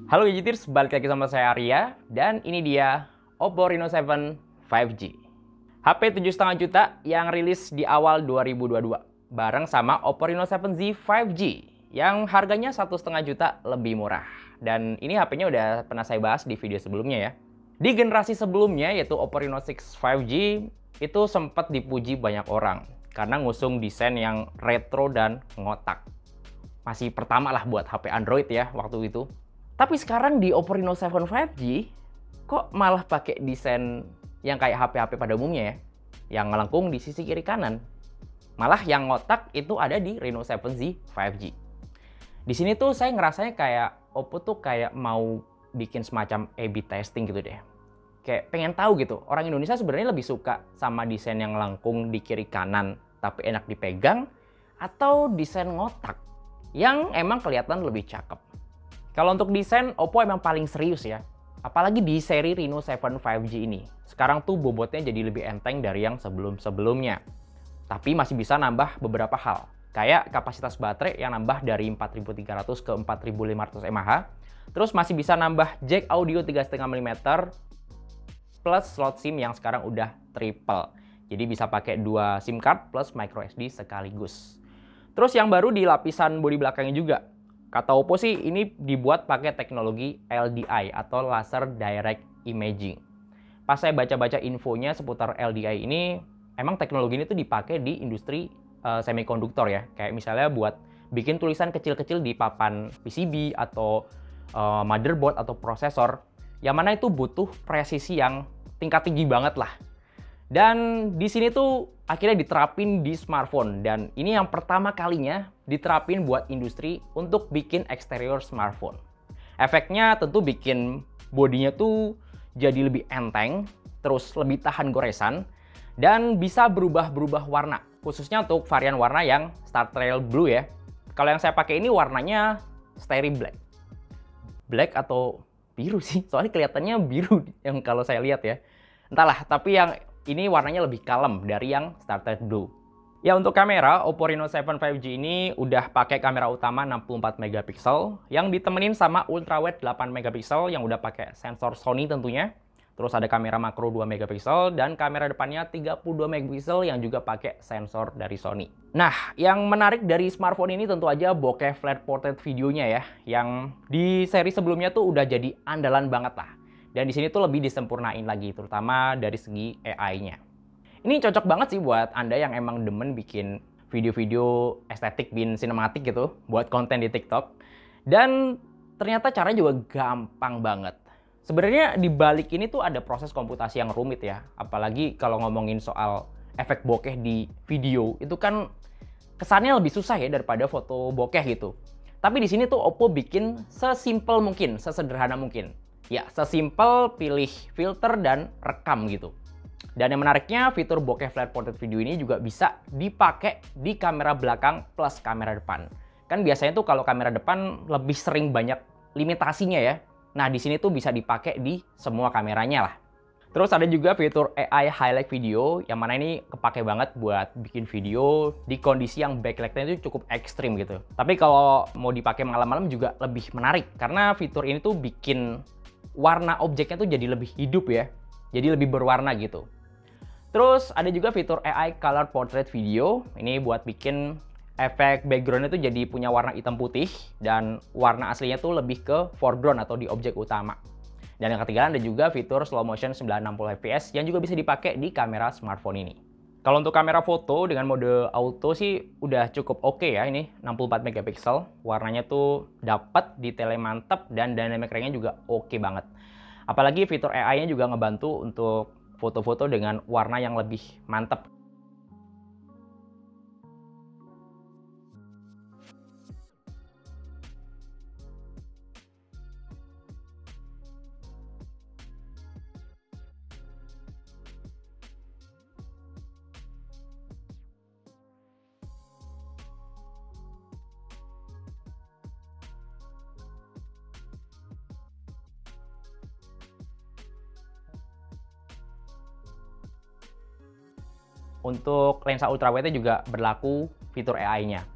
Halo Gadgeters, balik lagi sama saya Arya, dan ini dia Oppo Reno 7 5G. HP 7,5 juta yang rilis di awal 2022, bareng sama Oppo Reno 7Z 5G, yang harganya 1,5 juta lebih murah. Dan ini HP-nya udah pernah saya bahas di video sebelumnya ya. Di generasi sebelumnya, yaitu Oppo Reno 6 5G, itu sempat dipuji banyak orang, karena ngusung desain yang retro dan ngotak. Masih pertama lah buat HP Android ya waktu itu. Tapi sekarang di Oppo Reno 7 5G, kok malah pakai desain yang kayak HP-HP pada umumnya ya, yang ngelengkung di sisi kiri kanan. Malah yang ngotak itu ada di Reno 7Z 5G. Di sini tuh saya ngerasanya kayak Oppo tuh kayak mau bikin semacam A/B testing gitu deh. Kayak pengen tahu gitu, orang Indonesia sebenarnya lebih suka sama desain yang ngelengkung di kiri kanan tapi enak dipegang, atau desain ngotak yang emang kelihatan lebih cakep. Kalau untuk desain, Oppo emang paling serius ya. Apalagi di seri Reno 7 5G ini. Sekarang tuh bobotnya jadi lebih enteng dari yang sebelum-sebelumnya. Tapi masih bisa nambah beberapa hal. Kayak kapasitas baterai yang nambah dari 4300 ke 4500 mAh. Terus masih bisa nambah jack audio 3,5 mm plus slot SIM yang sekarang udah triple. Jadi bisa pakai 2 SIM card plus micro SD sekaligus. Terus yang baru di lapisan bodi belakangnya juga. Kata Oppo sih ini dibuat pakai teknologi LDI atau Laser Direct Imaging. Pas saya baca-baca infonya seputar LDI ini, emang teknologi ini tuh dipakai di industri semikonduktor ya. Kayak misalnya buat bikin tulisan kecil-kecil di papan PCB atau motherboard atau prosesor, yang mana itu butuh presisi yang tingkat tinggi banget lah. Dan di sini tuh akhirnya diterapin di smartphone, dan ini yang pertama kalinya diterapin buat industri untuk bikin eksterior smartphone. Efeknya tentu bikin bodinya tuh jadi lebih enteng, terus lebih tahan goresan, dan bisa berubah-berubah warna, khususnya untuk varian warna yang Star Trail Blue ya. Kalau yang saya pakai ini warnanya Starry Black. Black atau biru sih, soalnya kelihatannya biru yang kalau saya lihat ya. Entahlah, tapi yang ini warnanya lebih kalem dari yang Star Trek Blue. Ya, untuk kamera, Oppo Reno 7 5G ini udah pakai kamera utama 64 megapiksel yang ditemenin sama ultrawide 8 megapiksel yang udah pakai sensor Sony tentunya. Terus ada kamera makro 2 megapiksel dan kamera depannya 32 megapiksel yang juga pakai sensor dari Sony. Nah, yang menarik dari smartphone ini tentu aja bokeh flat portrait videonya ya, yang di seri sebelumnya tuh udah jadi andalan banget lah. Dan di sini tuh lebih disempurnain lagi, terutama dari segi AI-nya. Ini cocok banget sih buat Anda yang emang demen bikin video-video estetik bin sinematik gitu, buat konten di TikTok. Dan ternyata caranya juga gampang banget. Sebenarnya di balik ini tuh ada proses komputasi yang rumit ya. Apalagi kalau ngomongin soal efek bokeh di video, itu kan kesannya lebih susah ya daripada foto bokeh gitu. Tapi di sini tuh Oppo bikin sesimpel mungkin, sesederhana mungkin. Ya, sesimpel pilih filter dan rekam gitu. Dan yang menariknya, fitur bokeh flat portrait video ini juga bisa dipakai di kamera belakang plus kamera depan. Kan biasanya tuh kalau kamera depan lebih sering banyak limitasinya ya. Nah, di sini tuh bisa dipakai di semua kameranya lah. Terus ada juga fitur AI highlight video, yang mana ini kepake banget buat bikin video di kondisi yang backlightnya itu cukup ekstrim gitu. Tapi kalau mau dipakai malam-malam juga lebih menarik, karena fitur ini tuh bikin warna objeknya tuh jadi lebih hidup ya, jadi lebih berwarna gitu. Terus ada juga fitur AI Color Portrait Video, ini buat bikin efek backgroundnya tuh jadi punya warna hitam putih, dan warna aslinya tuh lebih ke foreground atau di objek utama. Dan yang ketiga ada juga fitur slow motion 960 fps yang juga bisa dipakai di kamera smartphone ini. Kalau untuk kamera foto dengan mode auto sih udah cukup oke ya, ini 64 megapiksel. Warnanya tuh dapat, detailnya mantep, dan dynamic range-nya juga oke banget. Apalagi fitur AI-nya juga ngebantu untuk foto-foto dengan warna yang lebih mantep. Untuk lensa ultrawide juga berlaku fitur AI-nya.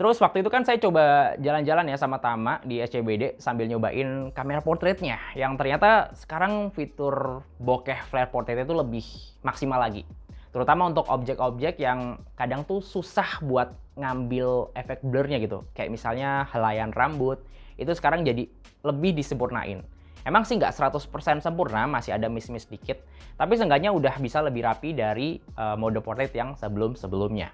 Terus waktu itu kan saya coba jalan-jalan ya sama Tama di SCBD sambil nyobain kamera portraitnya, yang ternyata sekarang fitur bokeh flare portrait itu lebih maksimal lagi. Terutama untuk objek-objek yang kadang tuh susah buat ngambil efek blurnya gitu. Kayak misalnya helaian rambut, itu sekarang jadi lebih disempurnain. Emang sih nggak 100% sempurna, masih ada miss-miss dikit, tapi seenggaknya udah bisa lebih rapi dari mode portrait yang sebelum-sebelumnya.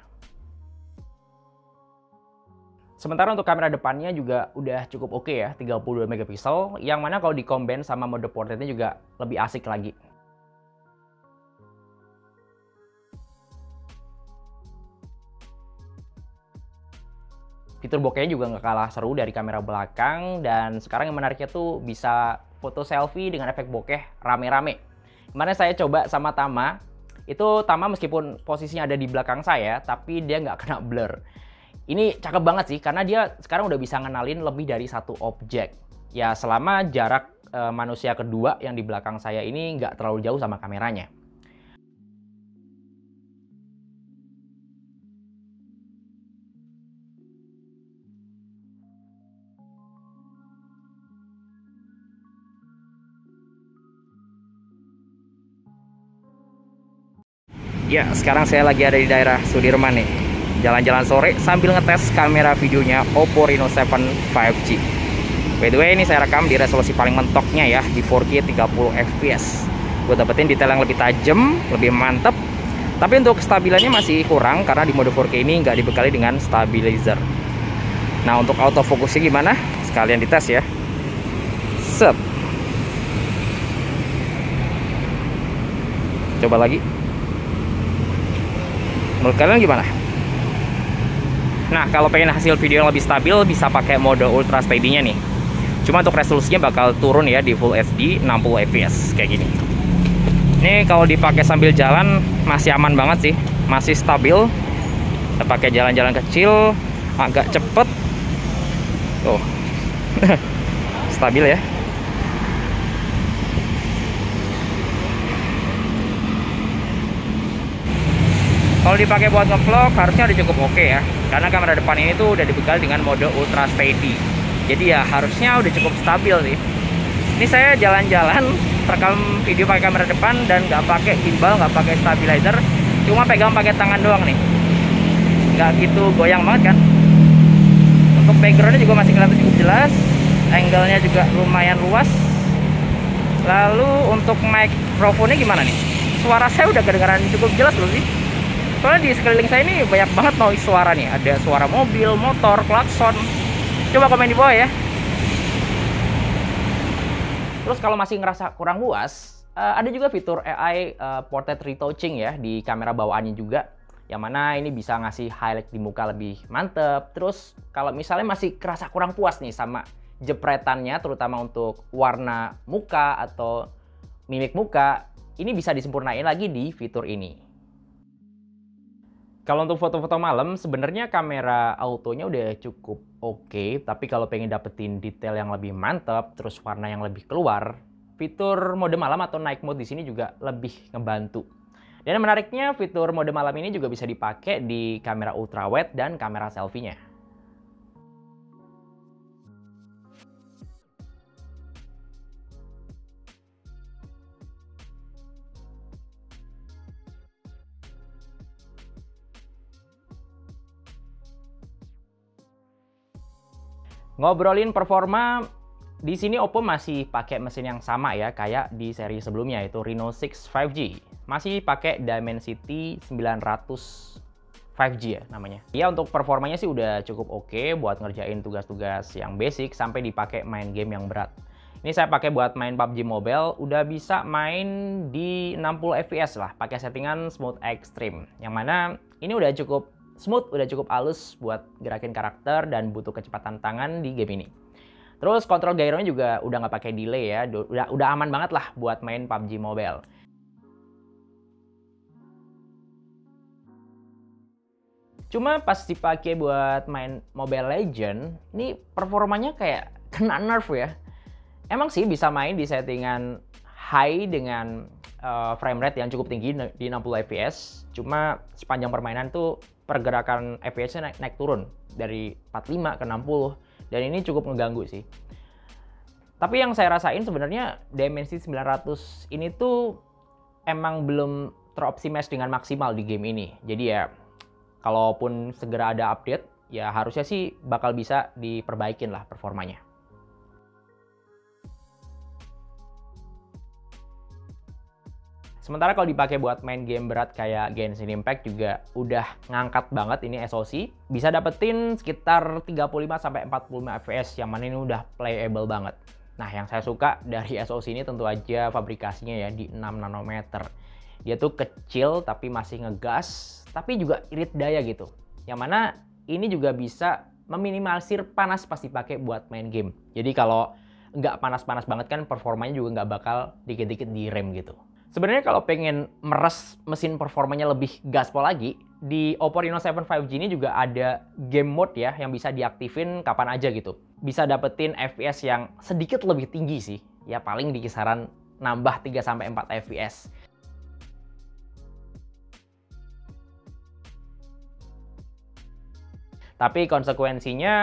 Sementara untuk kamera depannya juga udah cukup oke ya, 32 megapiksel, yang mana kalau di-combine sama mode portraitnya juga lebih asik lagi. Fitur bokehnya juga nggak kalah seru dari kamera belakang, dan sekarang yang menariknya tuh bisa foto selfie dengan efek bokeh rame-rame. Kemarin saya coba sama Tama, itu Tama meskipun posisinya ada di belakang saya, tapi dia nggak kena blur. Ini cakep banget sih, karena dia sekarang udah bisa ngenalin lebih dari satu objek. Ya selama jarak manusia kedua yang di belakang saya ini nggak terlalu jauh sama kameranya. Ya, sekarang saya lagi ada di daerah Sudirman nih. Jalan-jalan sore sambil ngetes kamera videonya Oppo Reno 7 5G. By the way, ini saya rekam di resolusi paling mentoknya ya, di 4K 30 fps. Gue dapetin detail yang lebih tajam, lebih mantep. Tapi untuk stabilannya masih kurang karena di mode 4K ini nggak dibekali dengan stabilizer. Nah, untuk autofocusnya gimana? Sekalian dites ya. Set. Coba lagi. Menurut kalian gimana? Nah, kalau pengen hasil video yang lebih stabil bisa pakai mode ultra steady-nya nih. Cuma untuk resolusinya bakal turun ya di Full HD 60 fps kayak gini. Ini kalau dipakai sambil jalan masih aman banget sih, masih stabil. Kita pakai jalan-jalan kecil, agak cepet. Tuh. Stabil ya. Kalau dipakai buat ngevlog harusnya udah cukup oke ya, karena kamera depan ini tuh udah dibekali dengan mode ultra steady. Jadi ya harusnya udah cukup stabil sih. Ini saya jalan-jalan rekam video pakai kamera depan dan nggak pakai gimbal, nggak pakai stabilizer, cuma pegang pakai tangan doang nih. Nggak gitu goyang banget kan. Untuk backgroundnya juga masih kelihatan cukup jelas, angle-nya juga lumayan luas. Lalu untuk microphone-nya gimana nih? Suara saya udah kedengaran cukup jelas loh sih. Soalnya di sekeliling saya ini banyak banget noise suara nih. Ada suara mobil, motor, klakson. Coba komen di bawah ya. Terus kalau masih ngerasa kurang puas, ada juga fitur AI Portrait Retouching ya di kamera bawaannya juga. Yang mana ini bisa ngasih highlight di muka lebih mantep. Terus kalau misalnya masih kerasa kurang puas nih sama jepretannya, terutama untuk warna muka atau mimik muka, ini bisa disempurnain lagi di fitur ini. Kalau untuk foto-foto malam, sebenarnya kamera autonya udah cukup oke, tapi kalau pengen dapetin detail yang lebih mantap, terus warna yang lebih keluar, fitur mode malam atau night mode di sini juga lebih ngebantu. Dan yang menariknya, fitur mode malam ini juga bisa dipakai di kamera ultrawide dan kamera selfie-nya. Ngobrolin performa, di sini Oppo masih pakai mesin yang sama ya, kayak di seri sebelumnya, yaitu Reno 6 5G. Masih pakai Dimensity 900 5G ya namanya. Ya untuk performanya sih udah cukup oke buat ngerjain tugas-tugas yang basic sampai dipakai main game yang berat. Ini saya pakai buat main PUBG Mobile, udah bisa main di 60 fps lah, pakai settingan Smooth Extreme. Yang mana ini udah cukup smooth, udah cukup halus buat gerakin karakter dan butuh kecepatan tangan di game ini. Terus kontrol gyronya juga udah nggak pakai delay ya, udah aman banget lah buat main PUBG Mobile. Cuma pas dipakai buat main Mobile Legend, ini performanya kayak kena nerf ya. Emang sih bisa main di settingan high dengan frame rate yang cukup tinggi di 60 fps. Cuma sepanjang permainan tuh pergerakan FPS-nya naik turun dari 45 ke 60 dan ini cukup ngeganggu sih. Tapi yang saya rasain sebenarnya Dimensity 900 ini tuh emang belum teroptimize dengan maksimal di game ini. Jadi ya kalaupun segera ada update ya harusnya sih bakal bisa diperbaikin lah performanya. Sementara kalau dipakai buat main game berat kayak Genshin Impact juga udah ngangkat banget ini SoC. Bisa dapetin sekitar 35-45 fps yang mana ini udah playable banget. Nah yang saya suka dari SoC ini tentu aja fabrikasinya ya di 6 nanometer. Dia tuh kecil tapi masih ngegas, tapi juga irit daya gitu. Yang mana ini juga bisa meminimalisir panas pas dipakai buat main game. Jadi kalau nggak panas-panas banget kan performanya juga nggak bakal dikit-dikit direm gitu. Sebenarnya kalau pengen meres mesin performanya lebih gaspol lagi, di Oppo Reno 7 5G ini juga ada game mode ya yang bisa diaktifin kapan aja gitu. Bisa dapetin FPS yang sedikit lebih tinggi sih. Ya paling di kisaran nambah 3-4 FPS. Tapi konsekuensinya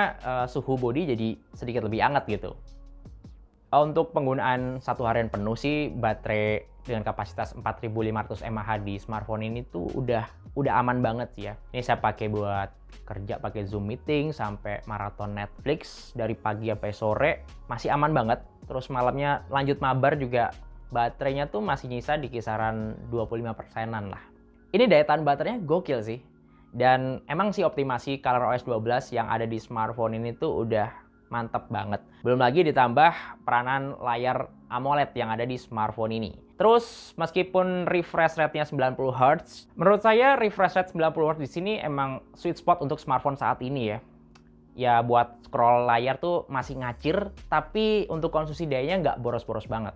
suhu body jadi sedikit lebih hangat gitu. Untuk penggunaan satu harian penuh sih baterai dengan kapasitas 4500 mAh di smartphone ini tuh udah aman banget sih ya. Ini saya pakai buat kerja, pakai Zoom meeting sampai maraton Netflix dari pagi sampai sore masih aman banget. Terus malamnya lanjut mabar juga baterainya tuh masih nyisa di kisaran 25%-an lah. Ini daya tahan baterainya gokil sih. Dan emang sih optimasi ColorOS 12 yang ada di smartphone ini tuh udah mantap banget. Belum lagi ditambah peranan layar AMOLED yang ada di smartphone ini. Terus meskipun refresh rate-nya 90Hz, menurut saya refresh rate 90Hz di sini emang sweet spot untuk smartphone saat ini ya. Ya buat scroll layar tuh masih ngacir, tapi untuk konsumsi dayanya nggak boros-boros banget.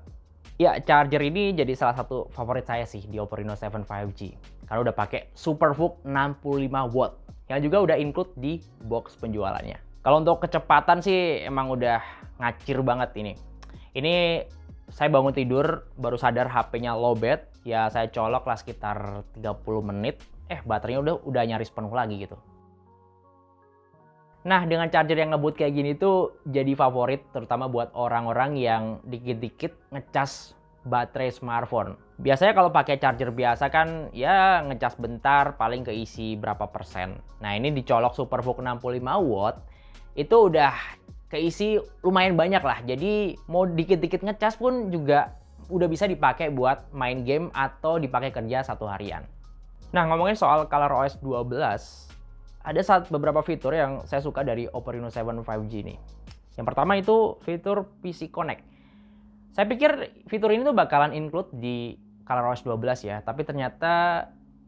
Ya, charger ini jadi salah satu favorit saya sih di Oppo Reno 7 5G. Karena udah pakai SuperVOOC 65 watt, yang juga udah include di box penjualannya. Kalau untuk kecepatan sih emang udah ngacir banget ini. Ini saya bangun tidur baru sadar HP-nya lowbat, ya saya colok lah sekitar 30 menit, baterainya udah nyaris penuh lagi gitu. Nah, dengan charger yang ngebut kayak gini tuh jadi favorit terutama buat orang-orang yang dikit-dikit ngecas baterai smartphone. Biasanya kalau pakai charger biasa kan ya ngecas bentar paling keisi berapa persen. Nah, ini dicolok SuperVOOC 65 watt itu udah keisi lumayan banyak lah. Jadi mau dikit-dikit ngecas pun juga udah bisa dipakai buat main game atau dipakai kerja satu harian. Nah, ngomongin soal ColorOS 12, ada beberapa fitur yang saya suka dari Oppo Reno 7 5G ini. Yang pertama itu fitur PC Connect. Saya pikir fitur ini tuh bakalan include di ColorOS 12 ya, tapi ternyata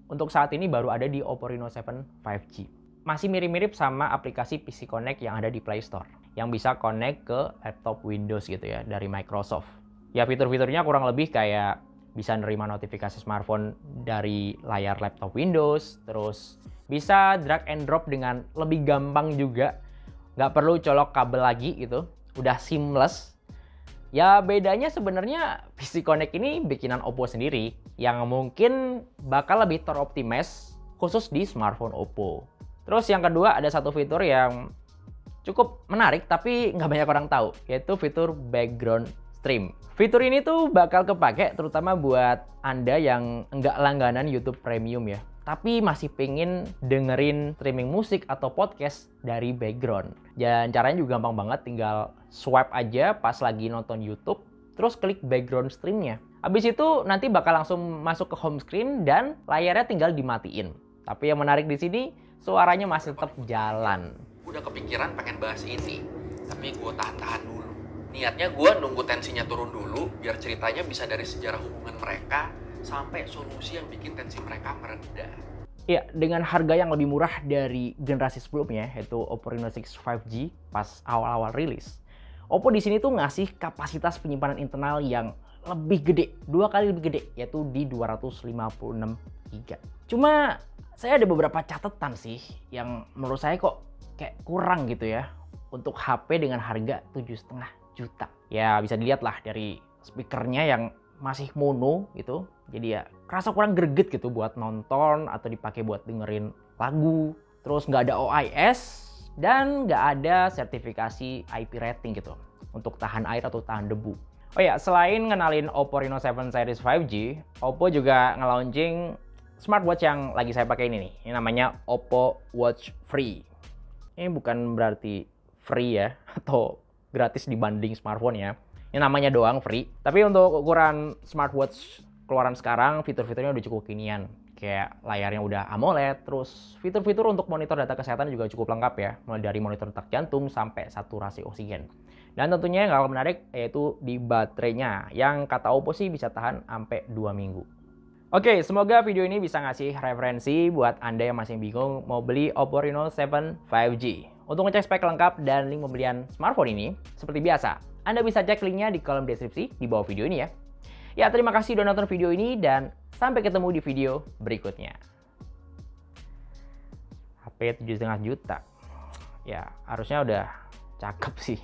untuk saat ini baru ada di Oppo Reno 7 5G. Masih mirip-mirip sama aplikasi PC Connect yang ada di Play Store, yang bisa connect ke laptop Windows gitu ya, dari Microsoft. Ya fitur-fiturnya kurang lebih kayak bisa nerima notifikasi smartphone dari layar laptop Windows, terus bisa drag and drop dengan lebih gampang juga, nggak perlu colok kabel lagi gitu, udah seamless. Ya bedanya sebenarnya PC Connect ini bikinan Oppo sendiri, yang mungkin bakal lebih teroptimize khusus di smartphone Oppo. Terus yang kedua ada satu fitur yang cukup menarik tapi nggak banyak orang tahu, yaitu fitur background stream. Fitur ini tuh bakal kepake terutama buat Anda yang nggak langganan YouTube Premium ya, tapi masih pengen dengerin streaming musik atau podcast dari background. Dan caranya juga gampang banget, tinggal swipe aja pas lagi nonton YouTube, terus klik background streamnya. Habis itu nanti bakal langsung masuk ke home screen dan layarnya tinggal dimatiin. Tapi yang menarik di sini, suaranya masih tetap jalan. Udah kepikiran pengen bahas ini, tapi gue tahan-tahan dulu. Niatnya gue nunggu tensinya turun dulu, biar ceritanya bisa dari sejarah hubungan mereka sampai solusi yang bikin tensi mereka mereda. Ya, dengan harga yang lebih murah dari generasi sebelumnya, yaitu Oppo Reno 6 5G pas awal-awal rilis, Oppo di sini tuh ngasih kapasitas penyimpanan internal yang lebih gede, 2 kali lebih gede, yaitu di 256 GB. Cuma saya ada beberapa catatan sih yang menurut saya kok kayak kurang gitu ya untuk HP dengan harga 7,5 juta. Ya bisa dilihat lah dari speakernya yang masih mono gitu. Jadi ya kerasa kurang greget gitu buat nonton atau dipakai buat dengerin lagu, terus nggak ada OIS, dan nggak ada sertifikasi IP rating gitu untuk tahan air atau tahan debu. Oh ya, selain ngenalin Oppo Reno 7 series 5G, Oppo juga nge-launching smartwatch yang lagi saya pakai ini nih. Ini namanya Oppo Watch Free. Ini bukan berarti free ya, atau gratis dibanding smartphone ya. Ini namanya doang free. Tapi untuk ukuran smartwatch keluaran sekarang, fitur-fiturnya udah cukup kekinian. Kayak layarnya udah AMOLED, terus fitur-fitur untuk monitor data kesehatan juga cukup lengkap ya. Mulai dari monitor detak jantung sampai saturasi oksigen. Dan tentunya yang kalah menarik yaitu di baterainya, yang kata Oppo sih bisa tahan sampai 2 minggu. Oke, semoga video ini bisa ngasih referensi buat Anda yang masih bingung mau beli Oppo Reno 7 5G. Untuk ngecek spek lengkap dan link pembelian smartphone ini, seperti biasa, Anda bisa cek linknya di kolom deskripsi di bawah video ini ya. Ya, terima kasih udah nonton video ini dan sampai ketemu di video berikutnya. HP 7,5 juta. Ya, harusnya udah cakep sih.